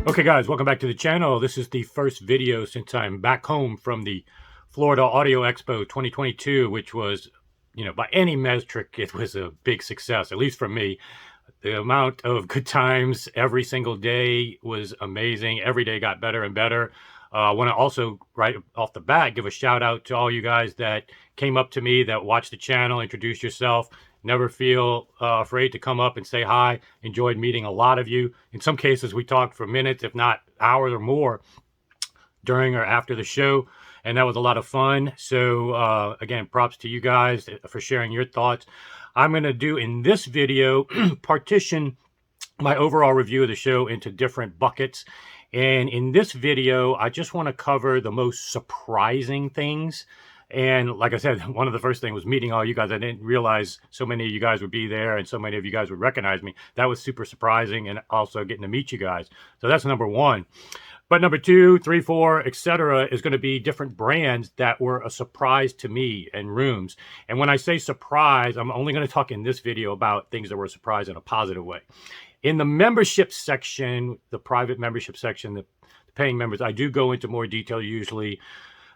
Okay guys, welcome back to the channel. This is the first video since I'm back home from the Florida Audio Expo 2022, which was, by any metric, it was a big success, at least for me. The amount of good times every single day was amazing. Every day got better and better. I want to also, right off the bat, give a shout out to all you guys that came up to me, that watched the channel, introduced yourself. Never feel afraid to come up and say hi. Enjoyed meeting a lot of you. In some cases, we talked for minutes, if not hours or more, during or after the show. And that was a lot of fun. So again, props to you guys for sharing your thoughts. I'm going to do in this video, partition my overall review of the show into different buckets. And in this video, I just want to cover the most surprising things. And like I said, one of the first things was meeting all you guys. I didn't realize so many of you guys would be there and so many of you guys would recognize me. That was super surprising, and also getting to meet you guys. So that's number one. But number 2, 3, 4, etc. is going to be different brands that were a surprise to me and rooms. And when I say surprise, I'm only going to talk in this video about things that were a surprise in a positive way. In the membership section, the private membership section, the paying members, I do go into more detail usually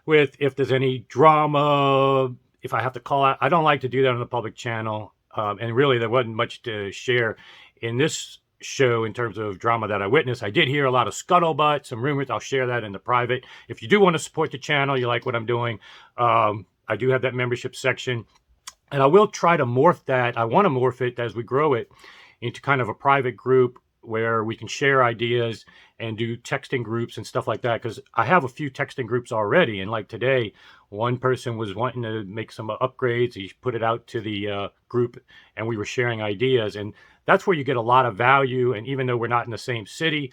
with if there's any drama, if I have to call out. I don't like to do that on the public channel. And really, there wasn't much to share in this show in terms of drama that I witnessed. I did hear a lot of scuttlebutt, some rumors. I'll share that in the private. If you do want to support the channel, you like what I'm doing, I do have that membership section. And I will try to morph that. I want to morph it as we grow it into kind of a private group where we can share ideas and do texting groups and stuff like that. Because I have a few texting groups already. And like today, one person was wanting to make some upgrades. He put it out to the group and we were sharing ideas. And that's where you get a lot of value. And even though we're not in the same city,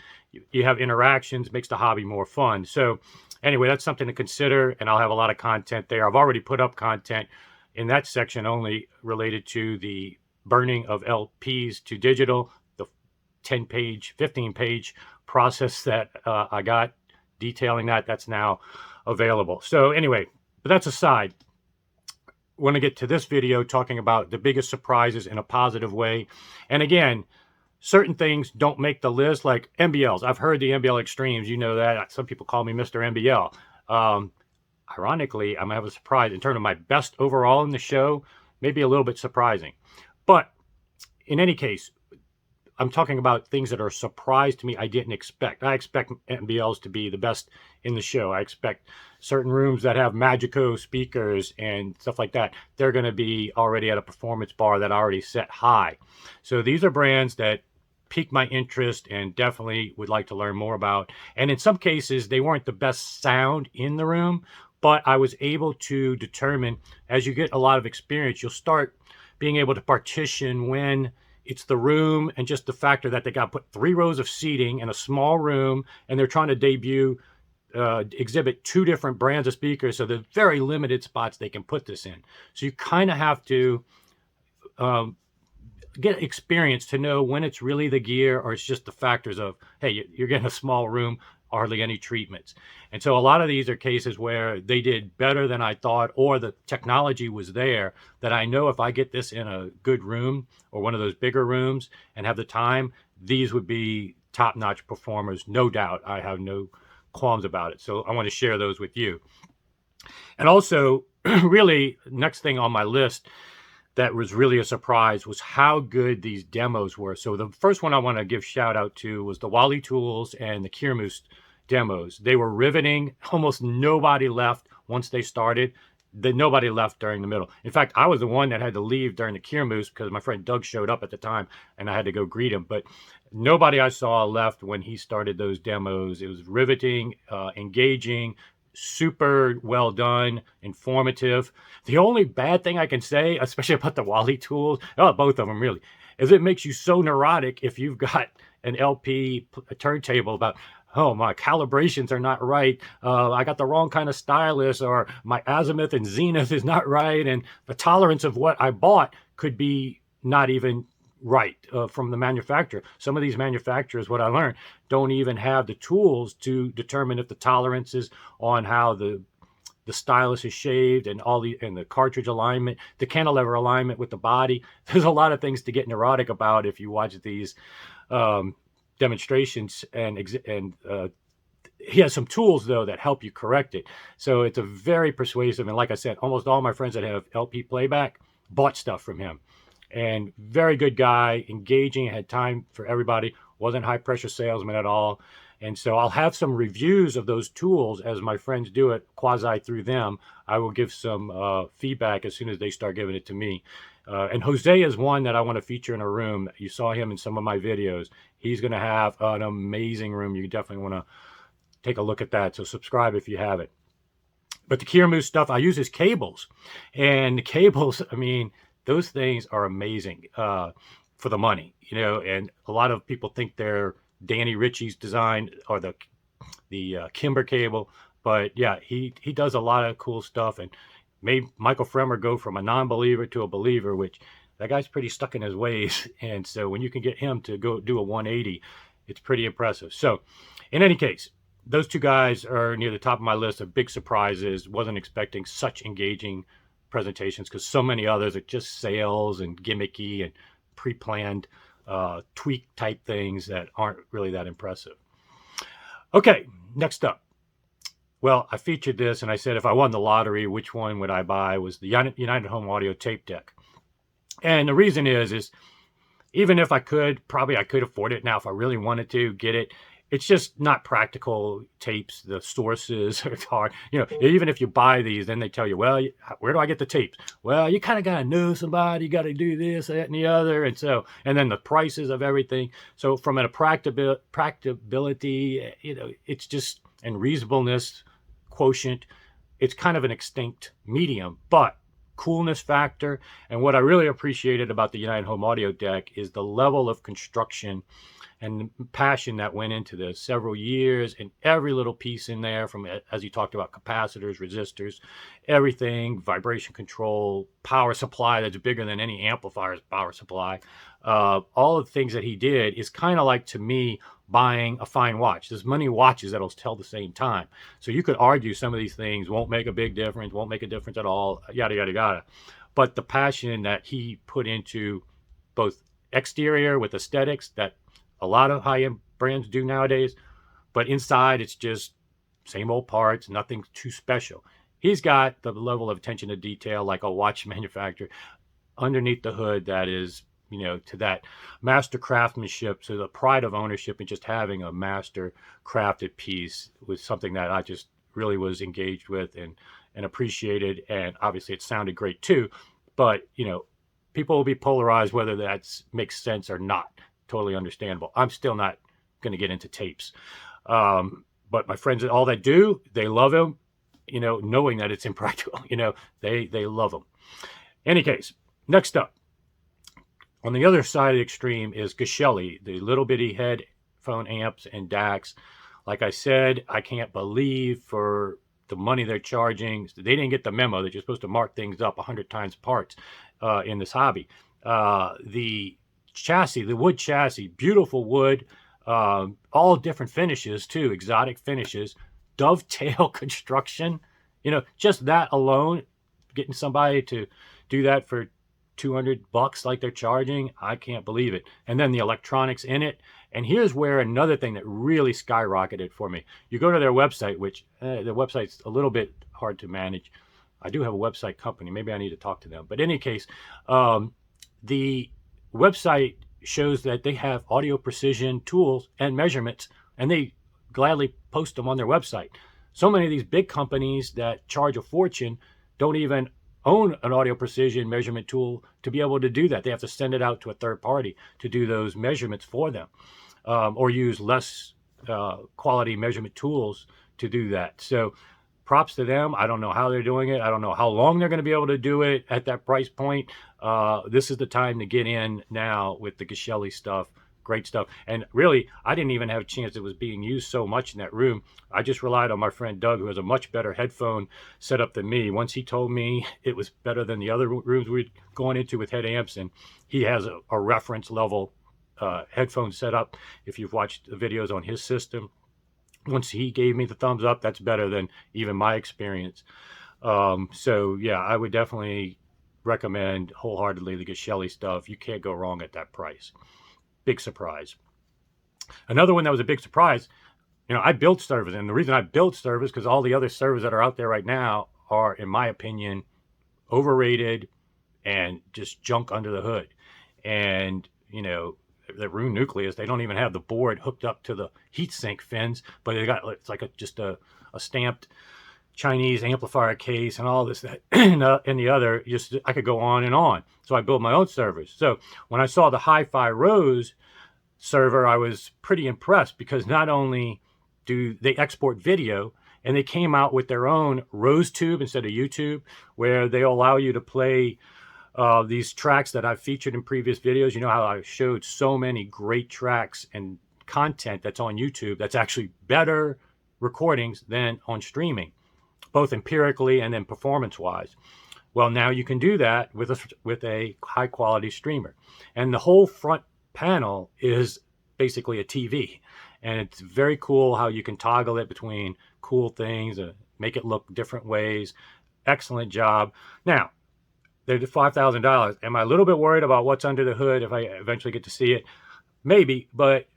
you have interactions, makes the hobby more fun. So anyway, that's something to consider. And I'll have a lot of content there. I've already put up content in that section only related to the burning of LPs to digital, the 10-page, 15-page process that I got detailing that. That's now available. So anyway, but that's aside. I want to get to this video talking about the biggest surprises in a positive way. And again, certain things don't make the list, like MBLs. I've heard the MBL extremes. You know that. Some people call me Mr. MBL. Ironically, I'm going to have a surprise in terms of my best overall in the show, maybe a little bit surprising. But in any case, I'm talking about things that are a surprise to me I didn't expect. I expect MBLs to be the best in the show. I expect certain rooms that have Magico speakers and stuff like that, they're going to be already at a performance bar that I already set high. So these are brands that piqued my interest and definitely would like to learn more about. And in some cases, they weren't the best sound in the room, but I was able to determine, as you get a lot of experience, you'll start being able to partition when it's the room and just the factor that they got put 3 rows of seating in a small room and they're trying to exhibit 2 different brands of speakers. So there's very limited spots they can put this in. So you kind of have to get experience to know when it's really the gear or it's just the factors of, hey, you're getting a small room, hardly any treatments. And so a lot of these are cases where they did better than I thought, or the technology was there that I know if I get this in a good room or one of those bigger rooms and have the time, these would be top-notch performers, no doubt. I have no qualms about it. So I want to share those with you. And also, really, next thing on my list that was really a surprise was how good these demos were. So the first one I want to give shout out to was the Wally tools and the Kirmuss demos. They were riveting. Almost nobody left once they started. Nobody left during the middle. In fact, I was the one that had to leave during the Kirmuss because my friend Doug showed up at the time and I had to go greet him. But nobody I saw left when he started those demos. It was riveting, engaging, super well done, informative. The only bad thing I can say, especially about the Wally tools, both of them really, is it makes you so neurotic if you've got an LP turntable about, oh, my calibrations are not right, I got the wrong kind of stylus, or my azimuth and zenith is not right, and the tolerance of what I bought could be not even right from the manufacturer. Some of these manufacturers, what I learned, don't even have the tools to determine if the tolerances on how the stylus is shaved and the cartridge alignment, the cantilever alignment with the body. There's a lot of things to get neurotic about if you watch these demonstrations and he has some tools though that help you correct it. So it's a very persuasive, and like I said, almost all my friends that have LP playback bought stuff from him. And very good guy, engaging, had time for everybody, wasn't high pressure salesman at all. And so I'll have some reviews of those tools as my friends do it quasi through them. I will give some feedback as soon as they start giving it to me. And Jose is one that I want to feature in a room. You saw him in some of my videos. He's going to have an amazing room. You definitely want to take a look at that. So subscribe if you haven't. But the Kirmuss stuff, I use his cables. And the cables, I mean, those things are amazing for the money, you know, and a lot of people think they're Danny Ritchie's design or the Kimber cable. But yeah, he does a lot of cool stuff and made Michael Fremer go from a non-believer to a believer, which that guy's pretty stuck in his ways. And so when you can get him to go do a 180, it's pretty impressive. So in any case, those two guys are near the top of my list of big surprises. Wasn't expecting such engaging presentations because so many others are just sales and gimmicky and pre-planned tweak type things that aren't really that impressive. Okay, next up. Well, I featured this and I said if I won the lottery, which one would I buy? Was the United Home Audio tape deck. And the reason is even if I could, probably I could afford it now if I really wanted to get it. It's just not practical tapes. The sources are hard. You know, even if you buy these, then they tell you, well, where do I get the tapes? Well, you kind of got to know somebody. You got to do this, that, and the other. And so, and then the prices of everything. So from a practicability, you know, it's just, and reasonableness quotient, it's kind of an extinct medium. But coolness factor, and what I really appreciated about the United Home Audio deck is the level of construction and passion that went into this. Several years and every little piece in there, from, as you talked about, capacitors, resistors, everything, vibration control, power supply that's bigger than any amplifier's power supply. All of the things that he did is kind of like, to me, buying a fine watch. There's many watches that'll tell the same time. So you could argue some of these things won't make a big difference, won't make a difference at all, yada, yada, yada. But the passion that he put into both exterior with aesthetics that a lot of high-end brands do nowadays, but inside it's just same old parts, nothing too special. He's got the level of attention to detail like a watch manufacturer underneath the hood that is, you know, to that master craftsmanship, to the pride of ownership, and just having a master crafted piece was something that I just really was engaged with and appreciated. And obviously it sounded great too, but you know, people will be polarized whether that makes sense or not. Totally understandable. I'm still not going to get into tapes. But my friends, all that do, they love him, you know, knowing that it's impractical, you know, they love him. Any case, next up, on the other side of the extreme is Geshelli, the little bitty headphone amps and DACs. Like I said, I can't believe for the money they're charging, they didn't get the memo that you're supposed to mark things up 100 times parts in this hobby. The chassis, the wood chassis, beautiful wood, all different finishes too, exotic finishes, dovetail construction. You know, just that alone, getting somebody to do that for $200 like they're charging, I can't believe it. And then the electronics in it. And here's where another thing that really skyrocketed for me. You go to their website, which their website's a little bit hard to manage. I do have a website company. Maybe I need to talk to them. But in any case, the website shows that they have audio precision tools and measurements, and they gladly post them on their website. So many of these big companies that charge a fortune don't even own an audio precision measurement tool to be able to do that. They have to send it out to a third party to do those measurements for them, or use less quality measurement tools to do that. So props to them. I don't know how they're doing it. I don't know how long they're going to be able to do it at that price point. This is the time to get in now with the Geshelli stuff. Great stuff. And really, I didn't even have a chance. It was being used so much in that room. I just relied on my friend Doug, who has a much better headphone setup than me. Once he told me it was better than the other rooms we'd gone into with head amps, and he has a reference level headphone setup. If you've watched the videos on his system, once he gave me the thumbs up, that's better than even my experience. So yeah, I would definitely recommend wholeheartedly the Geshelli stuff. You can't go wrong at that price. Big surprise. Another one that was a big surprise, I built servers, and the reason I built servers because all the other servers that are out there right now are, in my opinion, overrated and just junk under the hood. And the Rune Nucleus, they don't even have the board hooked up to the heatsink fins, but they got, it's like just a stamped Chinese amplifier case and all this that and the other. Just, I could go on and on. So I built my own servers. So when I saw the Hi-Fi Rose server, I was pretty impressed because not only do they export video, and they came out with their own Rose Tube instead of YouTube, where they allow you to play these tracks that I've featured in previous videos. You know how I showed so many great tracks and content that's on YouTube that's actually better recordings than on streaming, both empirically and then performance-wise. Well, now you can do that with a high-quality streamer. And the whole front panel is basically a TV. And it's very cool how you can toggle it between cool things, make it look different ways. Excellent job. Now, they're $5,000. Am I a little bit worried about what's under the hood if I eventually get to see it? Maybe, but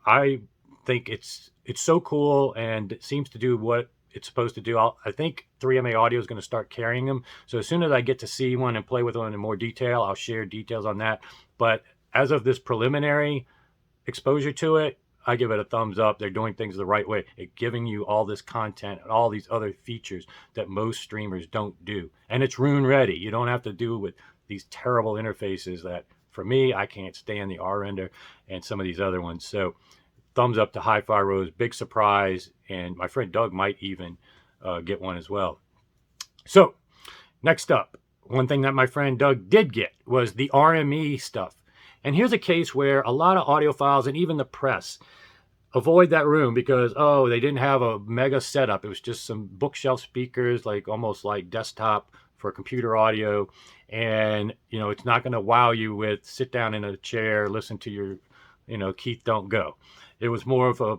I think it's so cool and it seems to do what it's supposed to do. I think 3MA Audio is going to start carrying them. So as soon as I get to see one and play with one in more detail, I'll share details on that. But as of this preliminary exposure to it, I give it a thumbs up. They're doing things the right way. It's giving you all this content and all these other features that most streamers don't do. And it's Rune ready. You don't have to do with these terrible interfaces that, for me, I can't stand the R-Render and some of these other ones. So thumbs up to Hi-Fi Rose. Big surprise. And my friend Doug might even get one as well. So next up, one thing that my friend Doug did get was the RME stuff. And here's a case where a lot of audiophiles and even the press avoid that room because, they didn't have a mega setup. It was just some bookshelf speakers, like almost like desktop for computer audio. And, it's not going to wow you with sit down in a chair, listen to your, Keith Don't Go. It was more of a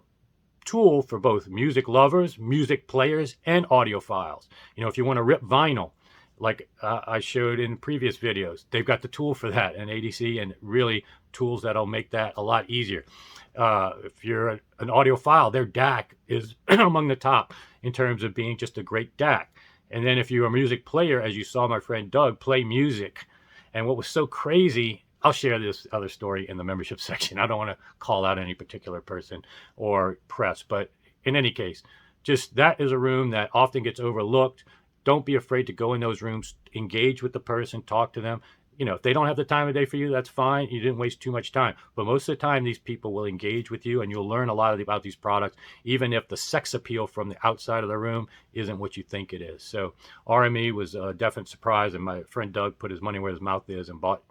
tool for both music lovers, music players, and audiophiles. If you want to rip vinyl, like I showed in previous videos, they've got the tool for that, and ADC, and really tools that'll make that a lot easier. If you're an audiophile, their DAC is among the top in terms of being just a great DAC. And then if you're a music player, as you saw my friend Doug play music, and what was so crazy, I'll share this other story in the membership section. I don't want to call out any particular person or press, but in any case, just that is a room that often gets overlooked. Don't be afraid to go in those rooms, engage with the person, talk to them. If they don't have the time of day for you, that's fine. You didn't waste too much time. But most of the time, these people will engage with you and you'll learn a lot about these products, even if the sex appeal from the outside of the room isn't what you think it is. So RME was a definite surprise, and my friend Doug put his money where his mouth is and bought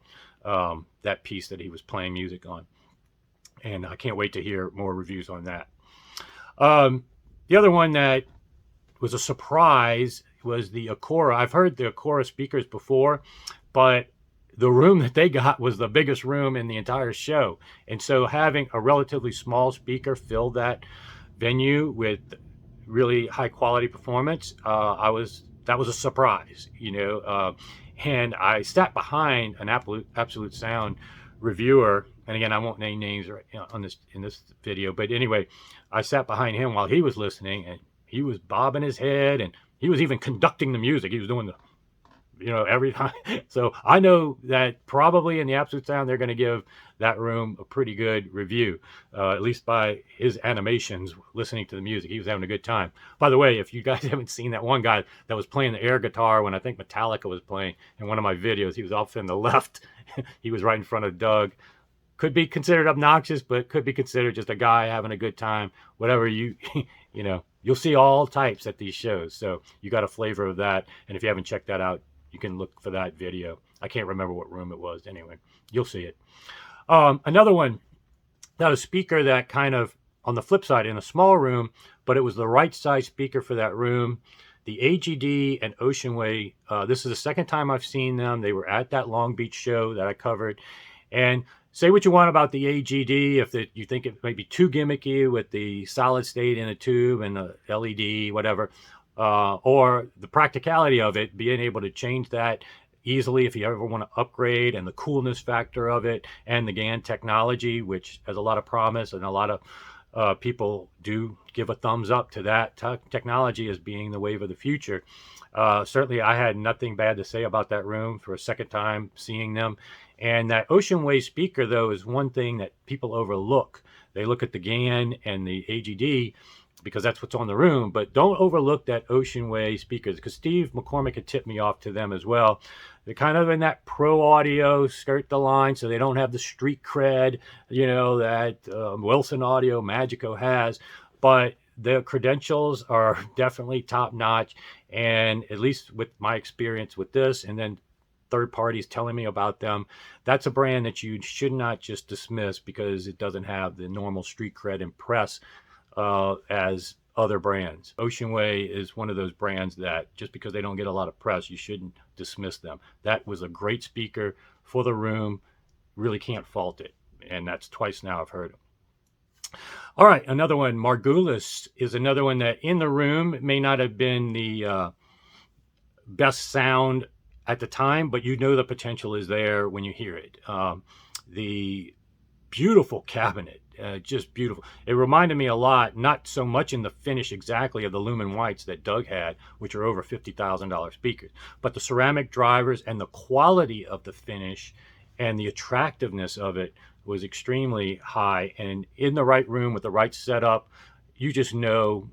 that piece that he was playing music on. And I can't wait to hear more reviews on that. The other one that was a surprise was the Acora. I've heard the Acora speakers before, but the room that they got was the biggest room in the entire show. And so having a relatively small speaker fill that venue with really high quality performance, that was a surprise, and I sat behind an Absolute Sound reviewer. And again, I won't name names in this video, but anyway, I sat behind him while he was listening, and he was bobbing his head, and he was even conducting the music. He was doing every time. So I know that probably in the Absolute Sound, they're going to give that room a pretty good review, at least by his animations, listening to the music. He was having a good time. By the way, if you guys haven't seen that one guy that was playing the air guitar when I think Metallica was playing in one of my videos, he was off in the left. He was right in front of Doug. Could be considered obnoxious, but could be considered just a guy having a good time. Whatever you'll see all types at these shows. So you got a flavor of that. And if you haven't checked that out, you can look for that video. I can't remember what room it was. Anyway, you'll see it. Another one, that a speaker that kind of, on the flip side, in a small room, but it was the right size speaker for that room. The AGD and Oceanway, this is the second time I've seen them. They were at that Long Beach show that I covered. And say what you want about the AGD, if you think it might be too gimmicky with the solid state in a tube and the LED, whatever, or the practicality of it, being able to change that easily if you ever want to upgrade, and the coolness factor of it, and the GAN technology, which has a lot of promise, and a lot of people do give a thumbs up to that technology as being the wave of the future. Certainly, I had nothing bad to say about that room for a second time seeing them. And that Ocean Way speaker, though, is one thing that people overlook. They look at the GAN and the AGD because that's what's on the room, but don't overlook that Ocean Way speakers, because Steve McCormick had tipped me off to them as well. They're kind of in that pro audio, skirt the line, so they don't have the street cred, that Wilson Audio Magico has, but their credentials are definitely top notch. And at least with my experience with this, and then third parties telling me about them, that's a brand that you should not just dismiss because it doesn't have the normal street cred and press as other brands. Ocean Way is one of those brands that just because they don't get a lot of press, you shouldn't dismiss them. That was a great speaker for the room. Really can't fault it. And that's twice now I've heard it. All right, another one, Margules, is another one that in the room may not have been the best sound at the time, but the potential is there when you hear it. The beautiful cabinet, just beautiful. It reminded me a lot, not so much in the finish exactly of the Lumen Whites that Doug had, which are over $50,000 speakers, but the ceramic drivers and the quality of the finish and the attractiveness of it was extremely high. And in the right room with the right setup, you just know,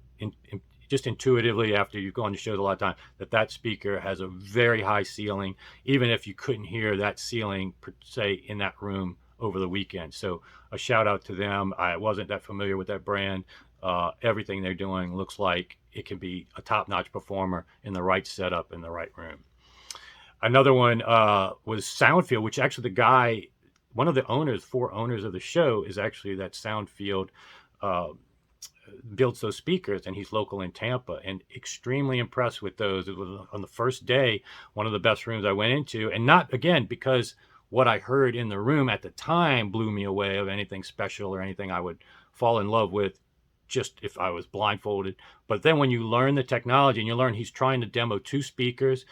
just intuitively after you've gone to shows a lot of time, that speaker has a very high ceiling, even if you couldn't hear that ceiling per se in that room over the weekend. So a shout out to them. I wasn't that familiar with that brand. Everything they're doing looks like it can be a top-notch performer in the right setup in the right room. Another one was Soundfield, which actually the guy, one of the owners, 4 owners of the show, is actually that Soundfield builds those speakers, and he's local in Tampa, and extremely impressed with those. It was on the first day, one of the best rooms I went into, and not, again, because what I heard in the room at the time blew me away of anything special or anything I would fall in love with just if I was blindfolded. But then when you learn the technology and you learn he's trying to demo 2 speakers,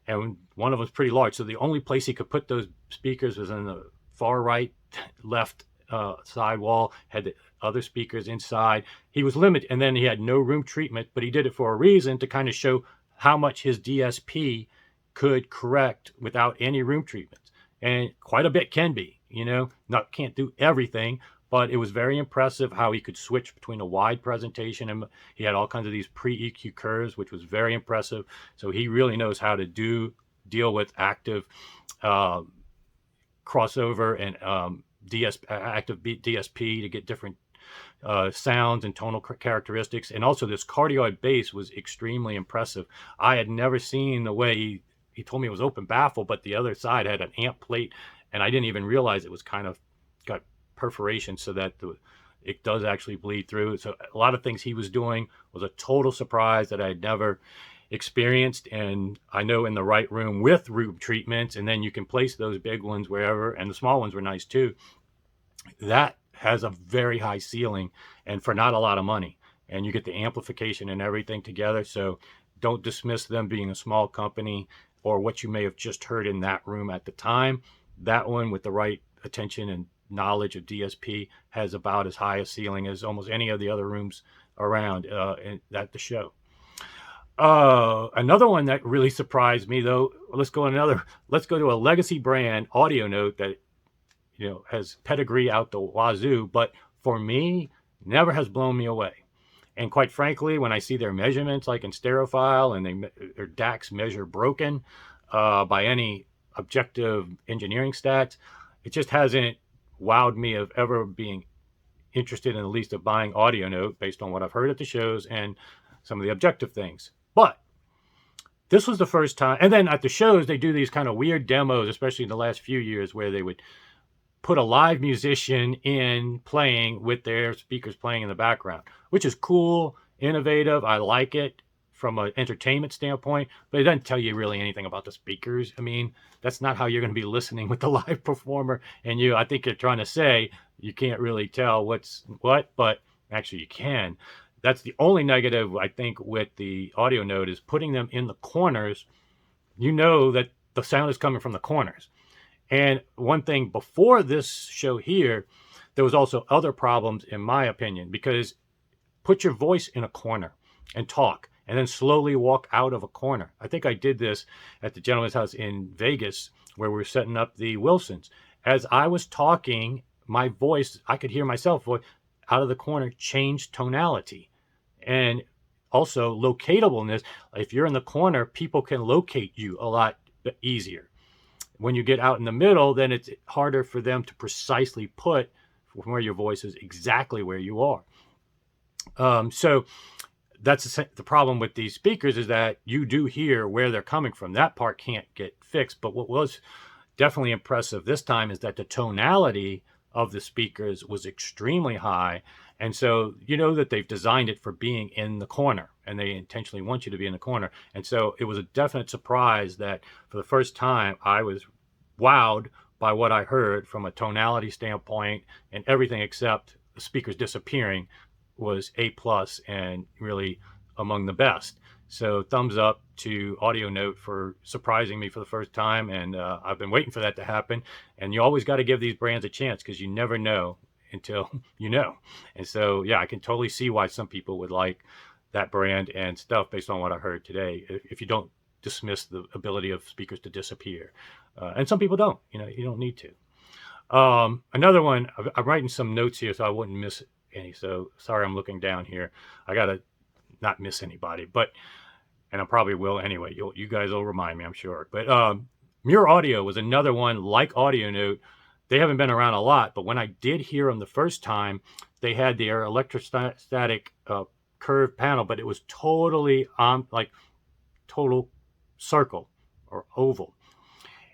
and one of them's pretty large, so the only place he could put those speakers was in the far right, left side wall, had the other speakers inside. He was limited, and then he had no room treatment, but he did it for a reason, to kind of show how much his DSP could correct without any room treatments. And quite a bit can be, can't do everything, but it was very impressive how he could switch between a wide presentation, and he had all kinds of these pre-EQ curves, which was very impressive. So he really knows how to deal with active crossover and active DSP to get different sounds and tonal characteristics. And also this cardioid bass was extremely impressive. I had never seen the way he told me it was open baffle, but the other side had an amp plate, and I didn't even realize it was kind of got perforation so that it does actually bleed through. So a lot of things he was doing was a total surprise that I had never experienced. And I know in the right room with room treatments, and then you can place those big ones wherever, and the small ones were nice too. That has a very high ceiling and for not a lot of money, and you get the amplification and everything together. So don't dismiss them being a small company or what you may have just heard in that room at the time. That one, with the right attention and knowledge of DSP, has about as high a ceiling as almost any of the other rooms around at the show. Another one that really surprised me, though, let's go to a legacy brand, Audio Note, that has pedigree out the wazoo, but for me, never has blown me away. And quite frankly, when I see their measurements, like in Stereophile, and their DACs measure broken by any objective engineering stats, it just hasn't wowed me of ever being interested in the least of buying Audio Note based on what I've heard at the shows and some of the objective things. But this was the first time. And then at the shows, they do these kind of weird demos, especially in the last few years, where they would put a live musician in playing with their speakers playing in the background, which is cool, innovative. I like it from an entertainment standpoint, but it doesn't tell you really anything about the speakers. I mean, that's not how you're going to be listening with the live performer. And I think you're trying to say you can't really tell what's what, but actually you can. That's the only negative, I think, with the Audio Note, is putting them in the corners. You know that the sound is coming from the corners. And one thing before this show here, there was also other problems, in my opinion, because put your voice in a corner and talk, and then slowly walk out of a corner. I think I did this at the gentleman's house in Vegas where we were setting up the Wilsons. As I was talking, my voice, I could hear myself out of the corner, change tonality. And also locatableness. If you're in the corner, people can locate you a lot easier. When you get out in the middle, then it's harder for them to precisely put from where your voice is exactly where you are. So that's the problem with these speakers, is that you do hear where they're coming from. That part can't get fixed. But what was definitely impressive this time is that the tonality of the speakers was extremely high. And so you know that they've designed it for being in the corner, and they intentionally want you to be in the corner. And so it was a definite surprise that for the first time I was wowed by what I heard from a tonality standpoint, and everything except the speakers disappearing was A+ and really among the best. So thumbs up to Audio Note for surprising me for the first time. And I've been waiting for that to happen. And you always got to give these brands a chance, because you never know until you know. And so, yeah, I can totally see why some people would like that brand and stuff based on what I heard today, if you don't dismiss the ability of speakers to disappear. And some people don't, you don't need to. Another one, I'm writing some notes here so I wouldn't miss any. So sorry, I'm looking down here. I got to not miss anybody, and I probably will anyway. You guys will remind me, I'm sure. But Muraudio was another one like Audio Note. They haven't been around a lot, but when I did hear them the first time, they had their electrostatic curved panel, but it was totally like total circle or oval.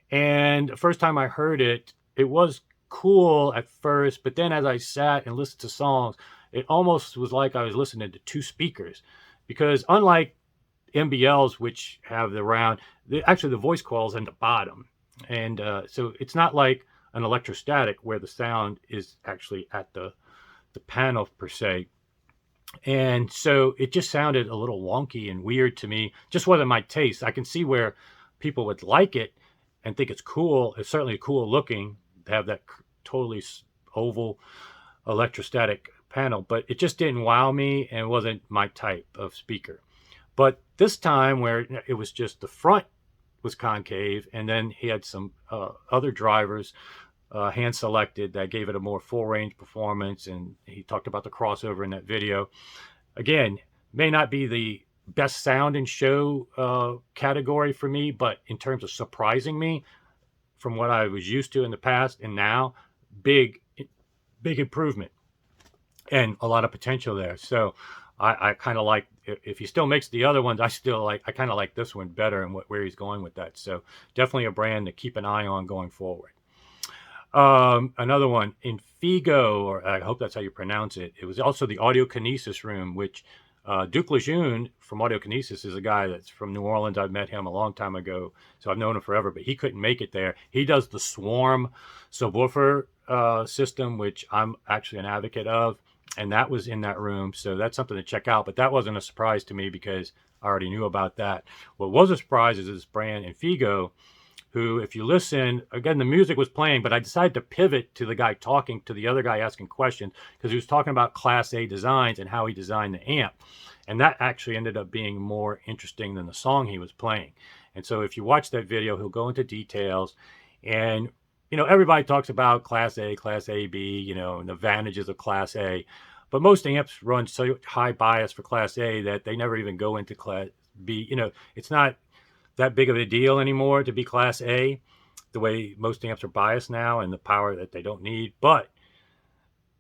And the first time I heard it, it was cool at first, but then as I sat and listened to songs, it almost was like I was listening to two speakers, because unlike MBLs, which have the round, actually the voice coil's in the bottom. And so it's not like an electrostatic where the sound is actually at the panel per se. And so it just sounded a little wonky and weird to me. Just wasn't my taste. I can see where people would like it and think it's cool. It's certainly cool looking to have that totally oval electrostatic panel, but it just didn't wow me and wasn't my type of speaker. But this time, where it was just the front was concave, and then he had some other drivers hand selected that gave it a more full range performance, and he talked about the crossover in that video. Again, may not be the best sound and show category for me, but in terms of surprising me from what I was used to in the past and now, big improvement and a lot of potential there. So I kind of like, if he still makes the other ones, I kind of like this one better and where he's going with that. So definitely a brand to keep an eye on going forward. Another one, Infigo, or I hope that's how you pronounce it. It was also the Audiokinesis room, which Duke Lejeune from Audiokinesis is a guy that's from New Orleans. I've met him a long time ago, so I've known him forever, but he couldn't make it there. He does the Swarm subwoofer system, which I'm actually an advocate of, and that was in that room, so that's something to check out. But that wasn't a surprise to me because I already knew about that. What was a surprise is this brand Infigo, who, if you listen, again, the music was playing, but I decided to pivot to the guy talking to the other guy asking questions, because he was talking about Class A designs and how he designed the amp. And that actually ended up being more interesting than the song he was playing. And so if you watch that video, he'll go into details. And, everybody talks about Class A, Class AB, and the advantages of Class A. But most amps run so high bias for Class A that they never even go into Class B. It's not that big of a deal anymore to be Class A, the way most amps are biased now and the power that they don't need. But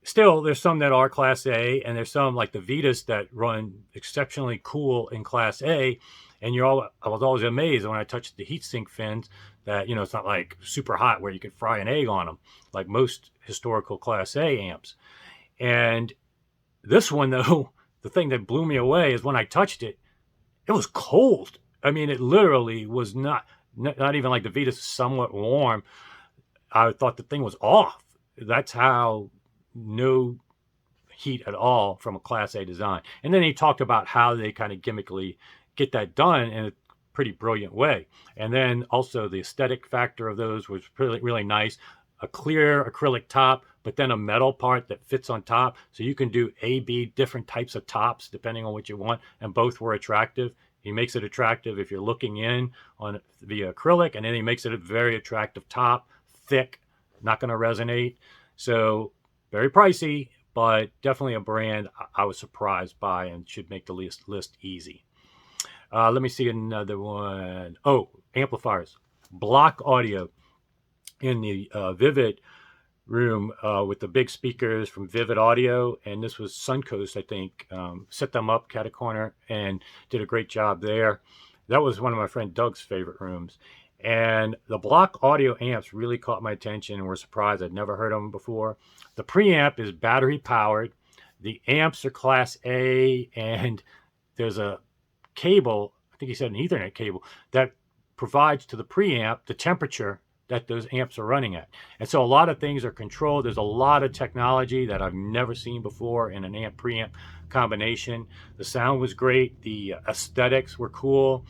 still, there's some that are Class A, and there's some like the Vitas that run exceptionally cool in Class A. And I was always amazed when I touched the heatsink fins that, it's not like super hot where you could fry an egg on them, like most historical Class A amps. And this one, though, the thing that blew me away is when I touched it, it was cold. I mean, it literally was not even like the Vitas, somewhat warm. I thought the thing was off. That's how no heat at all from a Class A design. And then he talked about how they kind of gimmickily get that done. And pretty brilliant way. And then also the aesthetic factor of those was really, really nice. A clear acrylic top, but then a metal part that fits on top. So you can do A, B, different types of tops depending on what you want. And both were attractive. He makes it attractive if you're looking in on the acrylic, and then he makes it a very attractive top, thick, not going to resonate. So very pricey, but definitely a brand I was surprised by and should make the list easy. Let me see another one. Oh, amplifiers. Block Audio in the Vivid room with the big speakers from Vivid Audio, and this was Suncoast, I think, set them up cat a corner and did a great job there. That was one of my friend Doug's favorite rooms. And the Block Audio amps really caught my attention and were surprised. I'd never heard of them before. The preamp is battery powered. The amps are class A, and there's a cable, I think he said an Ethernet cable, that provides to the preamp the temperature that those amps are running at. And so a lot of things are controlled. There's a lot of technology that I've never seen before in an amp preamp combination. The sound was great. The aesthetics were cool.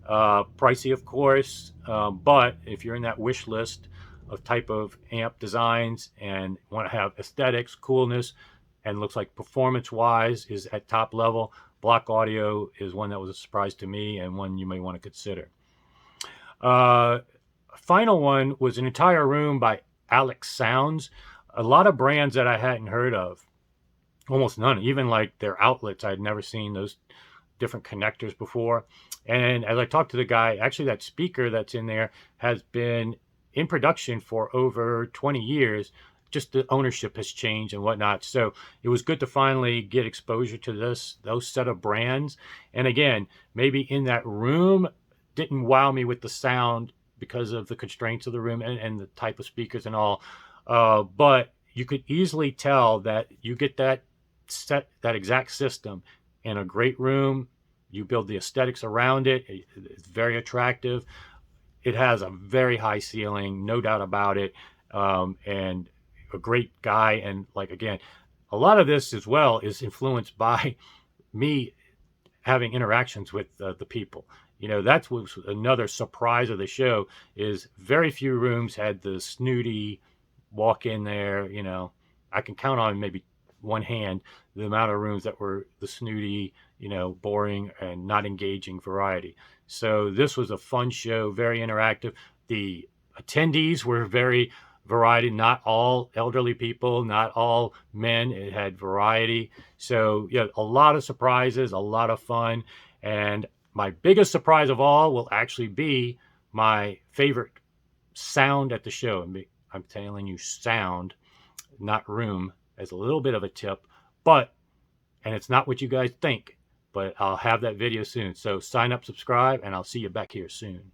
Pricey, of course, but if you're in that wish list of type of amp designs and want to have aesthetics, coolness, and looks like performance-wise is at top level, Block Audio is one that was a surprise to me and one you may want to consider. Final one was an entire room by Alex Sounds. A lot of brands that I hadn't heard of, almost none, even like their outlets. I'd never seen those different connectors before. And as I talked to the guy, actually that speaker that's in there has been in production for over 20 years. Just the ownership has changed and whatnot. So it was good to finally get exposure to those set of brands. And again, maybe in that room didn't wow me with the sound because of the constraints of the room and the type of speakers and all. But you could easily tell that you get that exact system in a great room. You build the aesthetics around it. It's very attractive. It has a very high ceiling, no doubt about it. And a great guy. And like, again, a lot of this as well is influenced by me having interactions with the people. You know, that's was another surprise of the show is very few rooms had the snooty walk in there. You know, I can count on maybe one hand the amount of rooms that were the snooty, you know, boring and not engaging variety. So this was a fun show, very interactive. The attendees were very variety, not all elderly people, not all men. It had variety. So yeah, a lot of surprises, a lot of fun. And my biggest surprise of all will actually be my favorite sound at the show. I'm telling you sound, not room, as a little bit of a tip, and it's not what you guys think, but I'll have that video soon. So sign up, subscribe, and I'll see you back here soon.